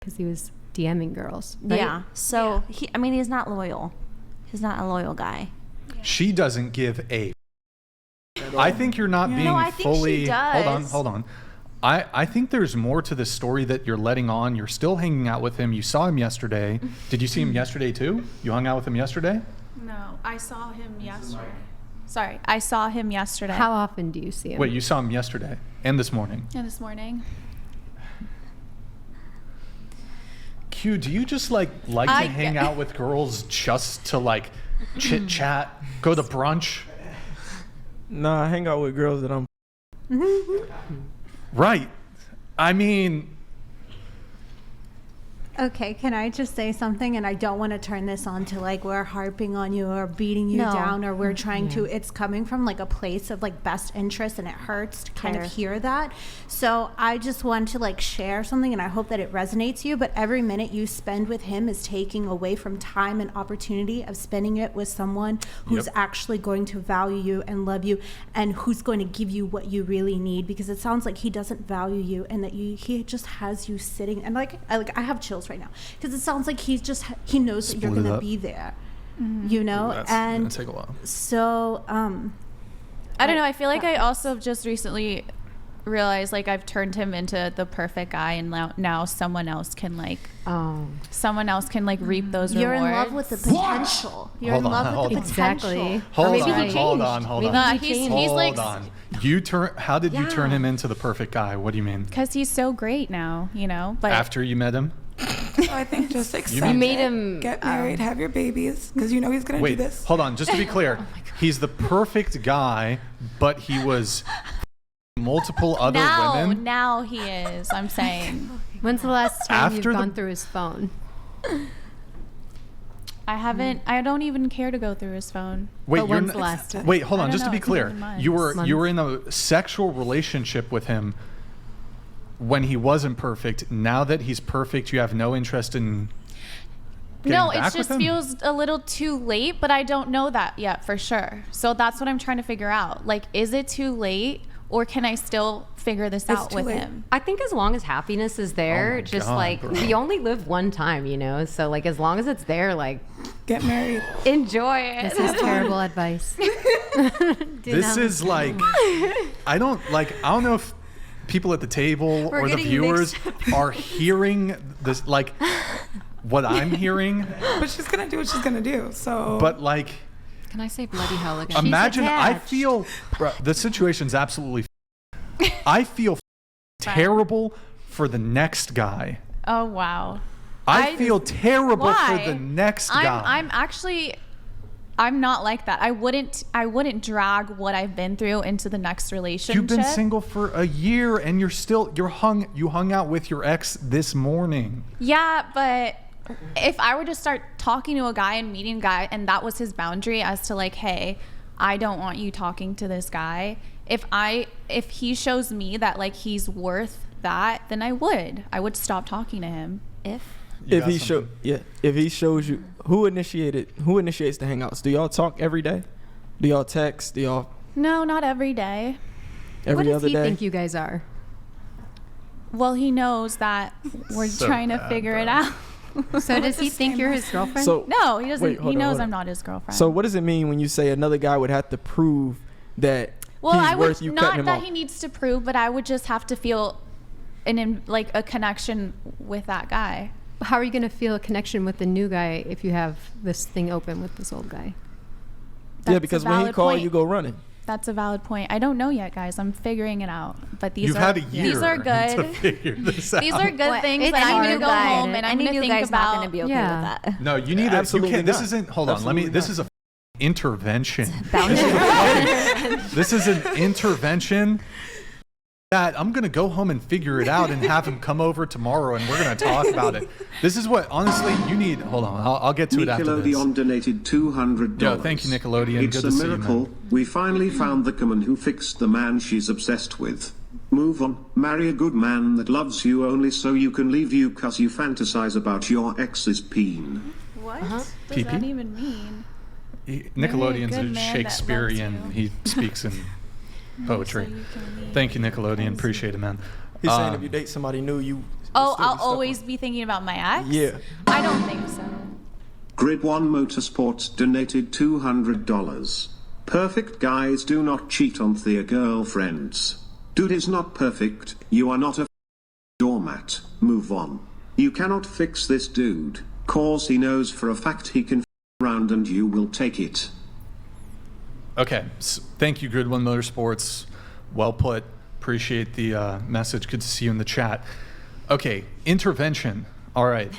because he was DMing girls, right? Yeah. So he's not loyal. He's not a loyal guy. She doesn't give a. I think you're not being I think fully. she does. Hold on. I think there's more to this story that you're letting on. You're still hanging out with him. You saw him yesterday. Did you see him yesterday too? You hung out with him yesterday? No, I saw him yesterday. Sorry, I saw him yesterday. How often do you see him? Wait, you saw him yesterday and this morning? And this morning. Q, do you just like to hang out with girls just to like chit chat, go to brunch? Nah, I hang out with girls that I'm. Right. I mean. Okay, can I just say something? And I don't want to turn this on to like we're harping on you or beating you down or we're trying to. It's coming from like a place of like best interest, and it hurts to kind of hear that. So I just want to like share something, and I hope that it resonates you. But every minute you spend with him is taking away from time and opportunity of spending it with someone who's actually going to value you and love you, and who's going to give you what you really need. Because it sounds like he doesn't value you, and that he just has you sitting, and I have chills right now because it sounds like he knows that you're gonna be there, you know. That's and gonna take a while. So I don't know. I feel like I also just recently realized like I've turned him into the perfect guy, and now someone else can like reap those you're rewards. in love with the potential. You're in love with the potential. Hold on. He's like, How did you turn him into the perfect guy? What do you mean? because he's so great now, you know. But After you met him? I think just accept You made it. him Get married, have your babies, because you know he's gonna do this. Hold on. Just to be clear, he's the perfect guy, but he was multiple other women. Now he is. I'm saying. When's the last time After you've gone through his phone? I haven't. I don't even care to go through his phone. Wait, when's the last time? Wait, hold on. I Just to don't be know, clear, it's been you were months. in a sexual relationship with him when he wasn't perfect. Now that he's perfect, you have no interest in getting No, back it just with him? feels a little too late, but I don't know that yet for sure. So that's what I'm trying to figure out. Like, is it too late, or can I still figure this out too with late. him? I think as long as happiness is there, my just God, like bro. we only live one time, you know. So like as long as it's there, like Get married. enjoy it. This is terrible advice. This is like, I don't know if people at the table or the viewers are hearing this, like what I'm hearing. But she's gonna do what she's gonna do. So. But like, Can I say bloody hell again? imagine, I feel, the situation's absolutely, I feel terrible for the next guy. Oh wow. I feel terrible Why? for the next guy. I'm actually, I'm not like that. I wouldn't drag what I've been through into the next relationship. You've been single for a year and you hung out with your ex this morning. Yeah, but if I were to start talking to a guy and meeting a guy, and that was his boundary as to like, hey, I don't want you talking to this guy. If he shows me that like he's worth that, then I would stop talking to him. If he shows you, who initiates the hangouts? Do y'all talk every day? Do y'all text? Do y'all No, not every day. every What other does he day? think you guys are? Well, he knows that we're So trying to bad, figure bro. it out. So does he think you're his girlfriend? So No, he doesn't. Wait, hold He on, knows hold on. I'm not his girlfriend. So what does it mean when you say another guy would have to prove that well, he's I worth would you not cutting him that off? he needs to prove, but I would just have to feel like a connection with that guy. How are you going to feel a connection with the new guy if you have this thing open with this old guy? Yeah, That's because a when he valid called, point. you go running. That's a valid point. I don't know yet, guys. I'm figuring it out. But these You've are had a year these are to good. figure this out. These are good things It's that I'm new gonna go guy. home and I'm Any gonna new think guy's not about. gonna be okay Yeah. with that. No, you need Absolutely this not. isn't, hold on, Absolutely this not. is a intervention. Boundary. This is an intervention that I'm going to go home and figure it out and have him come over tomorrow and we're going to talk about it. This is what, honestly, you need. Hold on, I'll get to it after this. Nickelodeon donated $200. Yo, thank you, Nickelodeon. It's Good a to see you, miracle. man. We finally found the woman who fixed the man she's obsessed with. Move on. Marry a good man that loves you only so you can leave you cause you fantasize about your ex's peen. What does PP? that even mean? Nickelodeon's good a man that Shakespearean. loves He speaks in poetry. So you can leave. Thank you, Nickelodeon. Appreciate it, man. He's saying if you date somebody new, you. Oh, still be I'll stuck always on- be thinking about my ex? Yeah. I don't think so. Grid 1 Motorsports donated $200. Perfect guys do not cheat on their girlfriends. Dude is not perfect, you are not a doormat, move on. You cannot fix this dude, cause he knows for a fact he can around and you will take it. Okay, so thank you, Grid 1 Motorsports. Well put. Appreciate the message. Good to see you in the chat. Okay, intervention. All right.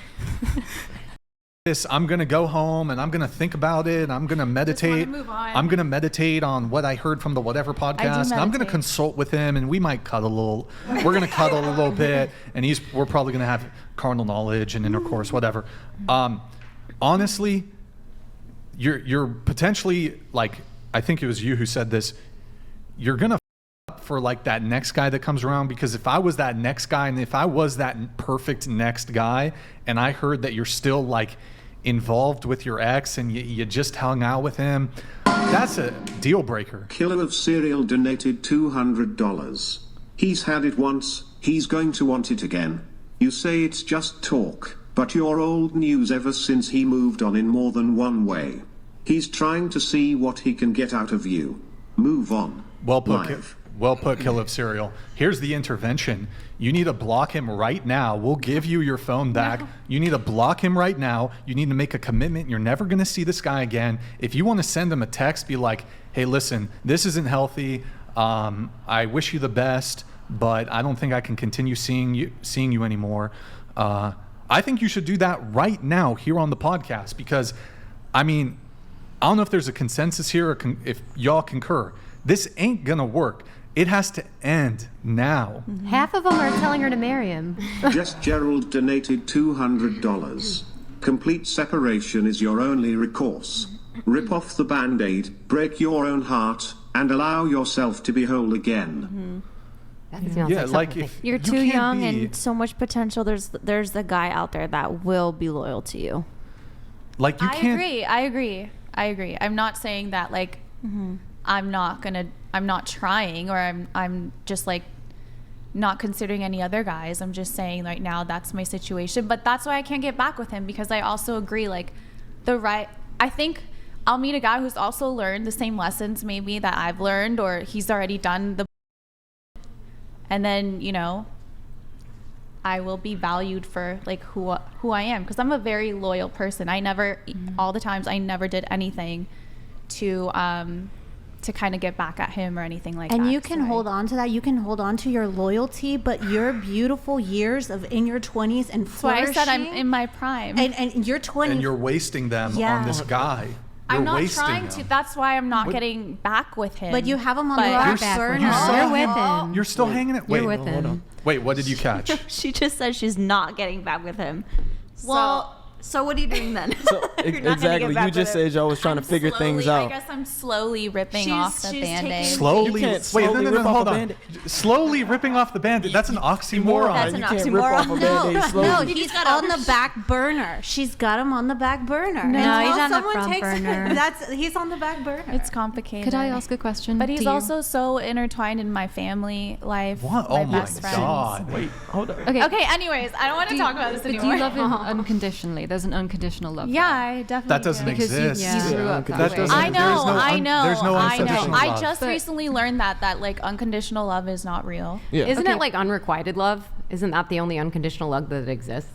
I'm going to go home and I'm going to think about it. I'm going to meditate. move on. I'm going to meditate on what I heard from the whatever podcast. And I'm going to meditate. consult with him and we might cut a little. We're going to cuddle a little bit and we're probably going to have carnal knowledge and intercourse, whatever. Honestly, you're potentially like, I think it was you who said this. You're going to for like that next guy that comes around, because if I was that next guy and if I was that perfect next guy and I heard that you're still like involved with your ex and you just hung out with him, that's a deal breaker. Killer of Cereal donated $200. He's had it once, he's going to want it again. You say it's just talk, but you're old news ever since he moved on in more than one way. He's trying to see what he can get out of you. Move on. Well put. Live. Well put, Kill of Cereal. Here's the intervention. You need to block him right now. We'll give you your phone back. No. You need to block him right now. You need to make a commitment. You're never going to see this guy again. If you want to send him a text, be like, hey, listen, this isn't healthy. I wish you the best, but I don't think I can continue seeing you anymore. I think you should do that right now here on the podcast because, I mean, I don't know if there's a consensus here or if y'all concur. This ain't going to work. It has to end now. Half of them are telling her to marry him. Jess Gerald donated $200. Complete separation is your only recourse. Rip off the Band-Aid, break your own heart, and allow yourself to be whole again. Yeah, like if you're too young and so much potential, there's a guy out there that will be loyal to you. Like you can't. I agree. I'm not saying that like I'm not trying or I'm just like not considering any other guys. I'm just saying right now that's my situation. But that's why I can't get back with him because I also agree like I think I'll meet a guy who's also learned the same lessons maybe that I've learned or he's already done the and then, you know, I will be valued for like who I am because I'm a very loyal person. I never all the times I never did anything to kind of get back at him or anything like that. And you can hold on to that. You can hold on to your loyalty, but your beautiful years of in your 20s and flourishing. That's why I said I'm in my prime. And your 20s. And you're wasting them on this guy. I'm not trying to. That's why I'm not getting back with him. But you have him on the back burner. You're with him. You're still hanging it. You're with him. Wait, what did you catch? She just said she's not getting back with him. Well, so what are you doing then? So exactly, you just said y'all was trying to figure things out. I guess I'm slowly ripping off the Band-Aid. Slowly? You can't slowly Wait, rip hold off a on. Band-Aid. Slowly ripping off the Band-Aid. That's an oxymoron. That's an You can't rip off a Band-Aid slowly. No, he's on the back burner. She's got him on the back burner. No, Until he's on the someone front takes burner. He's on the back burner. It's complicated. Could I ask a question? But he's to you? also so intertwined in my family life. What? Oh my best friends. God. Wait, hold on. Okay, anyways, I don't want to talk about this But anymore. do you love him unconditionally? There's an unconditional love. Yeah, there. I definitely That doesn't do. Because exist. you grew up that That way. doesn't- I know, I know. I just But- recently learned that like unconditional love is not real. Yeah. Isn't Okay. it like unrequited love? Isn't that the only unconditional love that exists?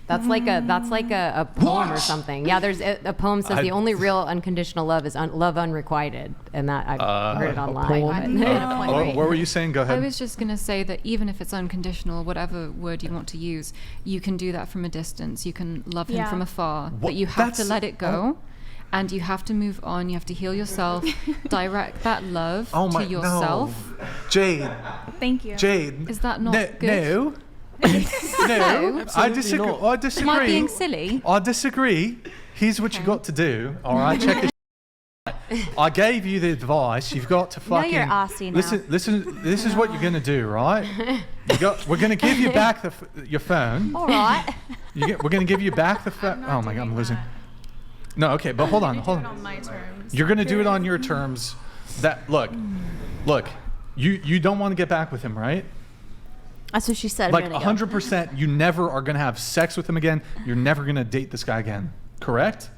That's like a poem or something. Yeah, there's a poem says the only real unconditional love is love unrequited, and that I've heard it online. What were you saying? Go I ahead. was just going to say that even if it's unconditional, whatever word you want to use, you can do that from a distance. You can love him Yeah. from afar, What- but you have to that's- let it go. And you have to move on. You have to heal yourself. Direct that love to yourself. No. Jade. Thank you. Jade. Is that not good? No. No. I disagree. not. I disagree. Am I being silly? I disagree. Here's what you got to do. All right, check this. I gave you the advice. You've got to fucking you're Aussie now. listen. This is what you're gonna do, right? We're gonna give you back your phone. All right. We're gonna give you back the phone. Oh my God, I'm losing. No, okay, but hold on. On my terms. You're gonna do it on your terms. That look. You don't want to get back with him, right? That's what she said. Like a minute ago. 100%, you never are gonna have sex with him again. You're never gonna date this guy again. Correct?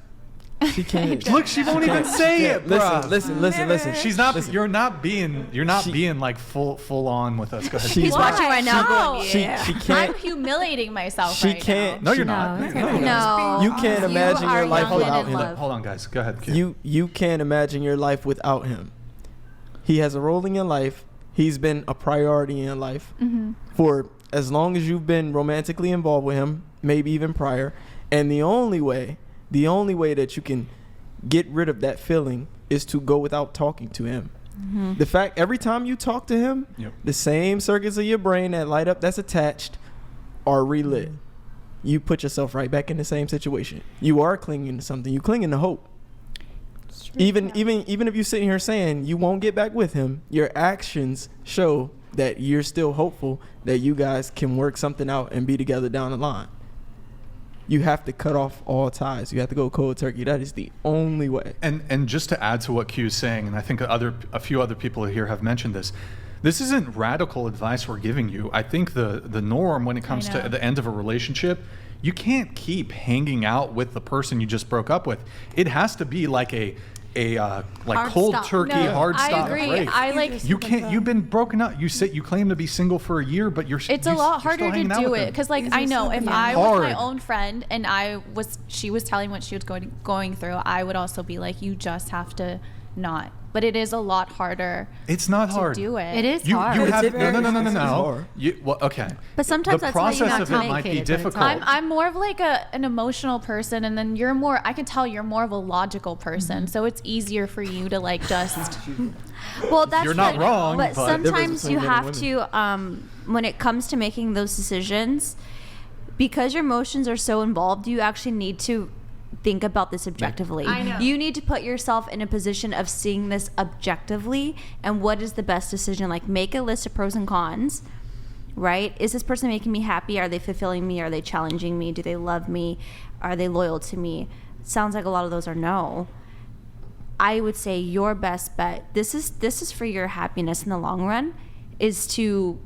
She can't. Look, she won't even say it, bro. Listen. She's not. You're not being like full on with us. Go ahead. He's watching right now. No. Going, She can't. I'm humiliating myself She right can't. No, you're not. No. You can't imagine are your life young and without in him. love. Hold on, guys. Go ahead. Kid. You can't imagine your life without him. He has a role in your life. He's been a priority in your life for as long as you've been romantically involved with him, maybe even prior. And the only way that you can get rid of that feeling is to go without talking to him. The fact every time you talk to him, the same circuits of your brain that light up that's attached are relit. You put yourself right back in the same situation. You are clinging to something. You clinging to hope. Even if you're sitting here saying you won't get back with him, your actions show that you're still hopeful that you guys can work something out and be together down the line. You have to cut off all ties. You have to go cold turkey. That is the only way. And just to add to what Q is saying, and I think a few other people here have mentioned this. This isn't radical advice we're giving you. I think the norm when it comes to the end of a relationship, you can't keep hanging out with the person you just broke up with. It has to be like a Hard cold stop. turkey No, hard stop I agree. break. I like. You can't. You've been broken up. You claim to be single for a year, but you're. It's a lot harder to do it because, like, I know if I was my own friend and she was telling what she was going through, I would also be like, you just have to not. But it is a lot harder. It's not hard. To do it. It is You hard. have It's no. hard. Well, okay. But sometimes the that's why you process have of to it make might be it, but it's difficult. I'm more of like an emotional person, and then you're more. I can tell you're more of a logical person, so it's easier for you to like just. Well, that's You're not wrong, But but- sometimes you Difference have between to, when it comes to making those decisions, because your emotions are so involved, you actually need to think about this objectively. I know. You need to put yourself in a position of seeing this objectively and what is the best decision. Like, make a list of pros and cons, right? Is this person making me happy? Are they fulfilling me? Are they challenging me? Do they love me? Are they loyal to me? Sounds like a lot of those are no. I would say your best bet, this is for your happiness in the long run, is to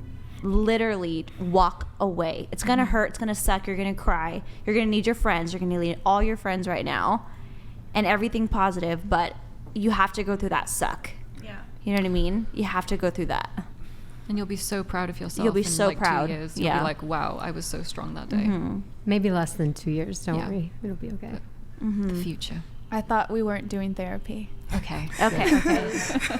literally walk away. It's gonna hurt, it's gonna suck, you're gonna cry, you're gonna need your friends, you're gonna need all your friends right now and everything positive, but you have to go through that suck. Yeah. You know what I mean? You have to go through that. And you'll be so proud of yourself. You'll be in so like proud. 2 years. You'll Yeah. be like, wow, I was so strong that day. Maybe less than 2 years. Don't Yeah. worry. It'll be okay. The future. I thought we weren't doing therapy. Okay. Okay.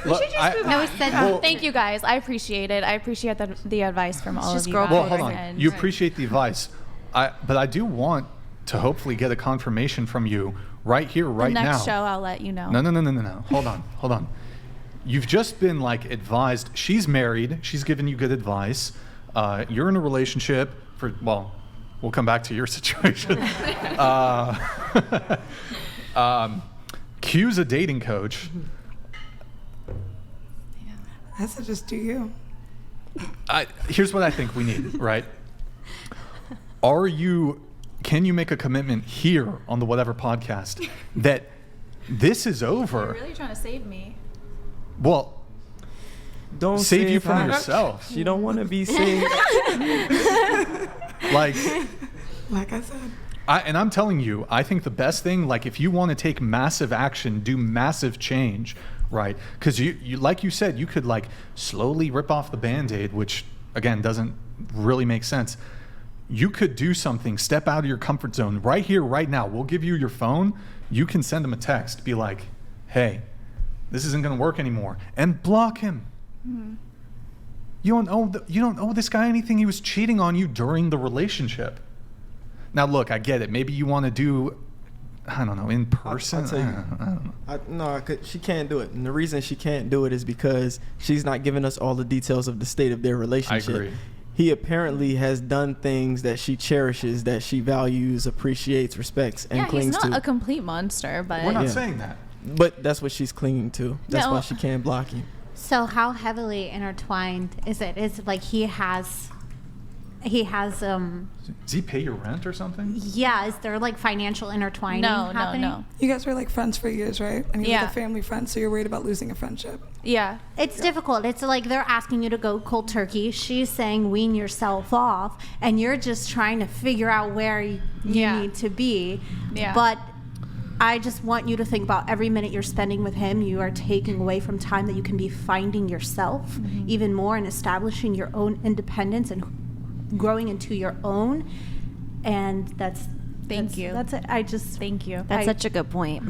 Look, No, we said Thank you guys. I appreciate it. I appreciate the advice from all just of you girl guys. Well, hold on. And You appreciate the advice, but I do want to hopefully get a confirmation from you right here, right the now. next show, I'll let you know. No. Hold on. You've just been like advised. She's married. She's given you good advice. You're in a relationship we'll come back to your situation. Q's a dating coach. I said just do you. Here's what I think we need, right? Can you make a commitment here on the Whatever podcast that this is over? You're really trying to save me. Well, Don't save you save from her. yourself. She don't want to be saved. Like, Like I said. and I'm telling you, I think the best thing, like if you want to take massive action, do massive change, right? Because you like you said, you could like slowly rip off the Band-Aid, which again doesn't really make sense. You could do something, step out of your comfort zone right here, right now. We'll give you your phone. You can send him a text, be like, hey, this isn't going to work anymore, and block him. You don't owe this guy anything. He was cheating on you during the relationship. Now, look, I get it. Maybe you want to do, I don't know, in person. I'll tell you. I don't know. She can't do it. And the reason she can't do it is because she's not giving us all the details of the state of their relationship. I agree. He apparently has done things that she cherishes, that she values, appreciates, respects, and Yeah, he's clings not to. a complete monster, but We're not Yeah. saying that. But that's what she's clinging to. That's No. why she can't block you. So how heavily intertwined is it? Is it like he has he has Does he pay your rent or something? yeah, is there like financial intertwining happening? No. You guys were like friends for years, right? And you're Yeah. like a family friend, so you're worried about losing a friendship. Yeah. It's difficult. It's like they're asking you to go cold turkey. She's saying wean yourself off, and you're just trying to figure out where you Yeah. need to be. Yeah. But I just want you to think about every minute you're spending with him, you are taking away from time that you can be finding yourself even more and establishing your own independence and growing into your own. And Thank you. That's it. I just Thank you. That's I- such a good point.